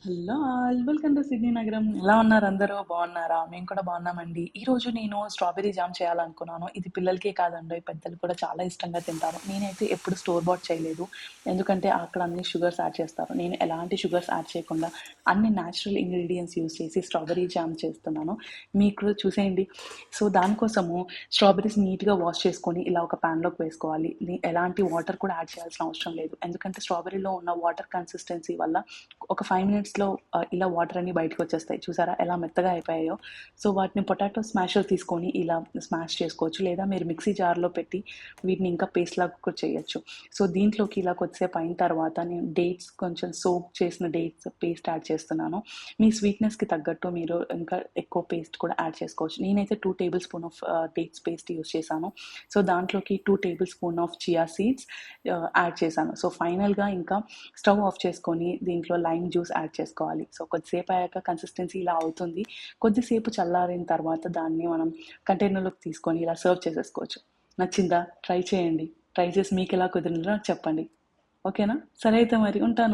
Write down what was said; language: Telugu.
Hello all welcome to Sydney నగరం. ఎలా ఉన్నారు అందరూ? బాగున్నారా? మేము కూడా బాగున్నామండి. ఈరోజు నేను స్ట్రాబెర్రీ జామ్ చేయాలనుకున్నాను. ఇది పిల్లలకే కాదండి, పెద్దలు కూడా చాలా ఇష్టంగా తింటారు. నేనైతే ఎప్పుడు స్టోర్ బాట్ చేయలేదు, ఎందుకంటే అక్కడ అన్ని షుగర్స్ యాడ్ చేస్తారు. నేను ఎలాంటి షుగర్స్ యాడ్ చేయకుండా అన్ని న్యాచురల్ ఇంగ్రీడియంట్స్ యూస్ చేసి స్ట్రాబెర్రీ జామ్ చేస్తున్నాను. మీకు చూసేయండి. సో దానికోసము స్ట్రాబెర్రీస్ నీట్గా వాష్ చేసుకొని ఇలా ఒక ప్యాన్లోకి వేసుకోవాలి. ఎలాంటి వాటర్ కూడా యాడ్ చేయాల్సిన అవసరం లేదు, ఎందుకంటే స్ట్రాబెర్రీలో ఉన్న వాటర్ కన్సిస్టెన్సీ వల్ల ఒక 5 మినిట్స్లో ఇలా వాటర్ అన్ని బయటకు వచ్చేస్తాయి. చూసారా ఎలా మెత్తగా అయిపోయాయో? సో వాటిని పొటాటో స్మాషర్ తీసుకొని ఇలా స్మాష్ చేసుకోవచ్చు, లేదా మీరు మిక్సీ జార్లో పెట్టి వీటిని ఇంకా పేస్ట్ లాగా కూడా చేయొచ్చు. సో దీంట్లోకి ఇలా కొద్దిసేపు అయిన తర్వాత నేను డేట్స్, కొంచెం సోక్ చేసిన డేట్స్ పేస్ట్ యాడ్ చేస్తున్నాను. మీ స్వీట్నెస్కి తగ్గట్టు మీరు ఇంకా ఎక్కువ పేస్ట్ కూడా యాడ్ చేసుకోవచ్చు. నేనైతే 2 tablespoon of dates paste use చేశాను. సో దాంట్లోకి 2 tablespoon of chia seeds add చేశాను. సో ఫైనల్గా ఇంకా స్టవ్ ఆఫ్ చేసుకొని దీంట్లో లైమ్ జ్యూస్ యాడ్ చేసుకోవాలి. సో కొద్దిసేపు అయ్యాక కన్సిస్టెన్సీ ఇలా అవుతుంది. కొద్దిసేపు చల్లారిన తర్వాత దాన్ని మనం కంటైనర్లోకి తీసుకొని ఇలా సర్వ్ చేసేసుకోవచ్చు. నచ్చిందా? ట్రై చేయండి. ట్రై చేసి మీకు ఎలా కుదిరిందో నాకు చెప్పండి. ఓకేనా? సరే అయితే మరి ఉంటాను.